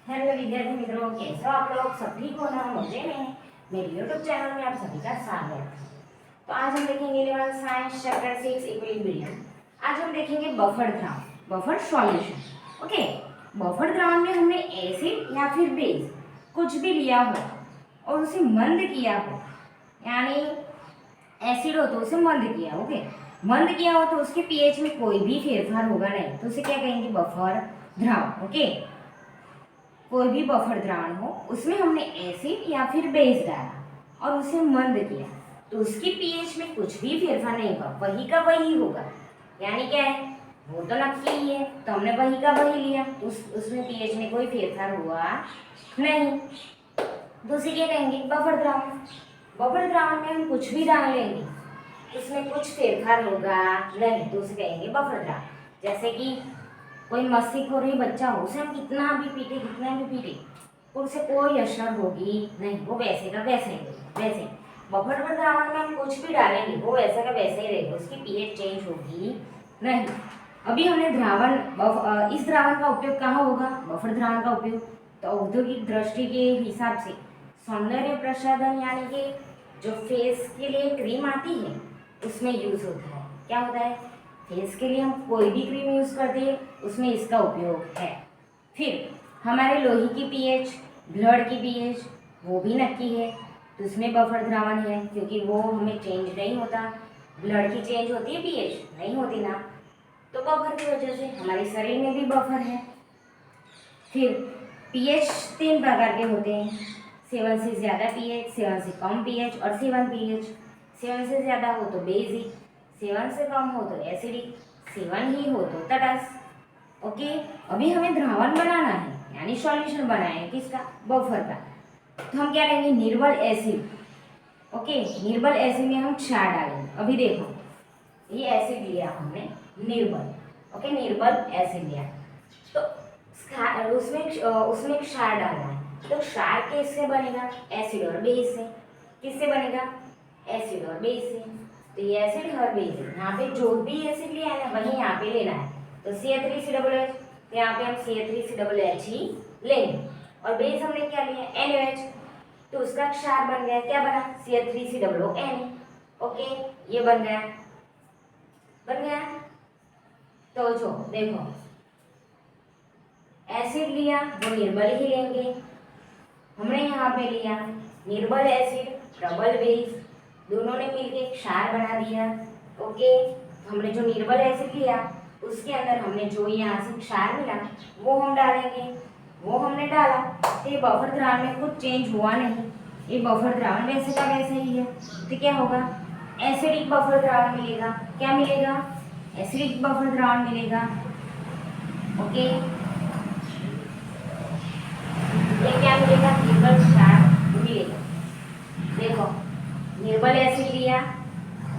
Hello विद्यार्थी मित्रों, कैसे हो आप लोग? सब ठीक हो ना? मजे में हैं। मेरे यूट्यूब चैनल में आप सभी का स्वागत है। तो आज हम देखेंगे 11th साइंस चैप्टर 6 इक्विलिब्रियम। आज हम देखेंगे बफर द्रावण, बफर सॉल्यूशन। ओके, बफर द्रावण में हमने एसिड या फिर बेस कुछ भी लिया हो और उसे मंद किया हो, यानी एसिड हो तो उसे मंद किया। ओके, मंद किया हो तो उसके पीएच में कोई भी फेरफार होगा नहीं, तो उसे क्या कहेंगे? बफर द्रावण। ओके, कोई भी बफर द्रावण हो उसमें हमने एसिड या फिर बेस डाला और उसे मंद किया तो उसकी पीएच में कुछ भी फेरफार नहीं होगा, वही का वही होगा। यानी क्या है, वो तो नक्की ही है तो हमने वही का वही लिया, तो उसमें पीएच में कोई फेरफार हुआ नहीं, तो उसे क्या कहेंगे? बफर द्रावण। बफर द्रावण में हम कुछ भी डाल लेंगे, उसमें कुछ फेरफार होगा नहीं, तो उसे कहेंगे बफर द्रावण। जैसे कि कोई मस्ती खोर बच्चा हो, उसे हम कितना भी पीटे तो उसे कोई असर होगी नहीं, वो वैसे का वैसे ही वैसे। बफर द्रावण में हम कुछ भी डालेंगे वो वैसे का वैसे ही रहेगा, उसकी पीएच चेंज होगी नहीं। अभी हमने इस द्रावण का उपयोग कहाँ होगा? बफर द्रावण का उपयोग तो औद्योगिक दृष्टि के हिसाब से सौंदर्य प्रसाधन, यानी कि जो फेस के लिए क्रीम आती है उसमें यूज होता है। क्या होता है? फेस के लिए हम कोई भी क्रीम यूज करते हैं उसमें इसका उपयोग है। फिर हमारे लोहे की पीएच, ब्लड की पीएच वो भी नक्की है, तो उसमें बफर द्रावण है, क्योंकि वो हमें चेंज नहीं होता। ब्लड की चेंज होती है, पीएच नहीं होती ना, तो बफर की वजह से हमारे शरीर में भी बफर है। फिर पीएच 3 प्रकार के होते हैं: 7 से ज़्यादा पीएच, 7 से कम पीएच और 7 पीएच। 7 से ज़्यादा हो तो बेसिक, 7 से कम हो तो एसिडिक, 7 ही हो तो तटस्थ। ओके, अभी हमें द्रावण बनाना है, यानी सॉल्यूशन बनाना है किसका? बफर का। तो हम क्या लेंगे? निर्बल एसिड। ओके, निर्बल एसिड में हम क्षार डालेंगे। अभी देखो, ये एसिड लिया हमने निर्बल। ओके, निर्बल एसिड लिया तो उसमें क्षार डालना है, तो क्षार किससे बनेगा? एसिड और बेस से। किससे बनेगा? एसिड और बेस से। तो ये एसिड और बेस है, यहाँ पे जो भी एसिड लिया है ना वही यहाँ पे लेना है। तो CH3COOH, तो यहाँ पे हम CH3COOH ही लेंगे। और बेस हमने क्या लिया? NaOH, तो उसका क्षार बन गया। क्या बना? CH3COON। ओके, ये बन गया। तो जो देखो, एसिड लिया वो निर्बल ही लेंगे। हमने यहाँ पे लिया निर्बल एसिड, प्रबल बेस, दोनों ने मिलके क्षार बना दिया। ओके, हमने जो निर्बल एसिड लिया उसके अंदर हमने जो यहाँ से क्षार मिला वो हम डालेंगे। वो हमने डाला तो ये बफर द्रावण में कुछ चेंज हुआ नहीं, ये बफर द्रावण वैसे का वैसे ही है। तो क्या होगा? एसिडिक बफर द्रावण मिलेगा। क्या मिलेगा? एसिडिक बफर द्रावण मिलेगा। ओके, ये क्या मिलेगा? निर्बल क्षार मिलेगा। देखो, निर्बल एसिड लिया,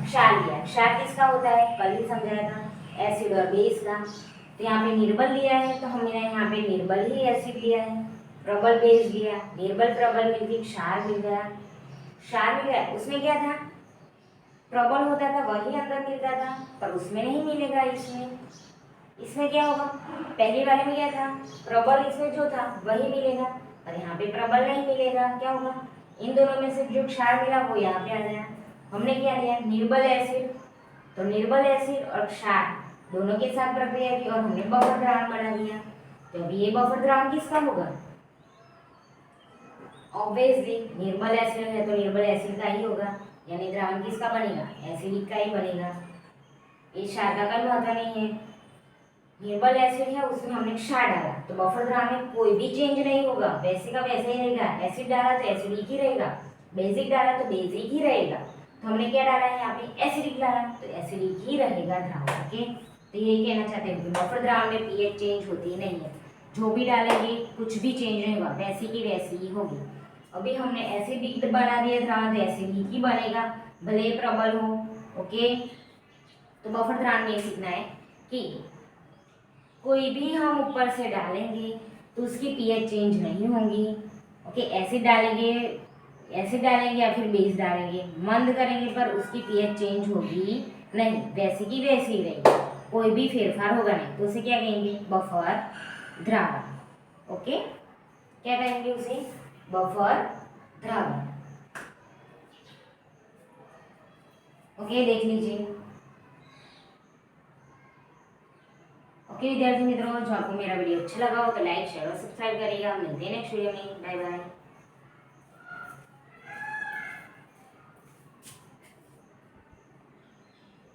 क्षार लिया। क्षार किसका होता है? कल ही समझाया था, एसिड और बेस का। तो यहाँ पे निर्बल लिया है तो हमने यहाँ पे निर्बल ही एसिड लिया है। प्रबल बेस लिया, निर्बल प्रबल मिलकर क्षार मिल गया। क्षार मिल गया, उसमें क्या था? प्रबल होता था वही अंदर मिलता था, पर उसमें नहीं मिलेगा। इसमें क्या होगा? पहले वाले में क्या था? प्रबल, इसमें जो था वही मिलेगा, और यहाँ पे प्रबल नहीं मिलेगा। क्या होगा? इन दोनों में से जो क्षार मिला वो यहाँ पे आ गया। हमने क्या लिया? निर्बल एसिड, तो निर्बल एसिड और क्षार दोनों के साथ प्रक्रिया की और हमने बफर द्रावण बना दिया। तो अभी ये बफर द्रावण किसका होगा? ऑब्वियसली निर्बल एसिड है तो निर्बल एसिड का ही होगा, यानी द्रावण किसका बनेगा? एसिडिक का ही बनेगा। ये क्षार का कोई महत्व नहीं है। निर्बल एसिड है उसमें हमने क्षार डाला तो बफर द्रावण में कोई भी चेंज नहीं होगा, वैसे का वैसे ही रहेगा। एसिड डाला तो एसिडिक ही रहेगा, बेसिक डाला तो बेसिक ही रहेगा। तो हमने क्या डाला है यहाँ पे? एसिडिक डाला तो एसिडिक ही रहेगा द्रावण। ओके, तो यही कहना चाहते हैं कि बफर द्रावण में पीएच चेंज होती नहीं है, जो भी डालेंगे कुछ भी चेंज नहीं होगा, वैसी की वैसी ही होगी। अभी हमने एसिडिक बना दिया द्रावण तो एसिडिक ही बनेगा, भले प्रबल हो। ओके, तो बफर द्रावण में सीखना है कि कोई भी हम ऊपर से डालेंगे तो उसकी पीएच चेंज नहीं होगी। ओके, एसिड डालेंगे या फिर बेस डालेंगे, मंद करेंगे पर उसकी पीएच चेंज होगी नहीं, वैसी की वैसी ही रहेगी, कोई भी फेरफार होगा नहीं, तो उसे क्या कहेंगे? बफर द्रावण। ओके। क्या कहेंगे उसे? बफर द्रावण। ओके, देख लीजिए। ओके विद्यार्थी मित्रों, जो आपको मेरा वीडियो अच्छा लगा हो तो लाइक शेयर और सब्सक्राइब करिएगा। मिलते हैं नेक्स्ट वीडियो में। Bye bye.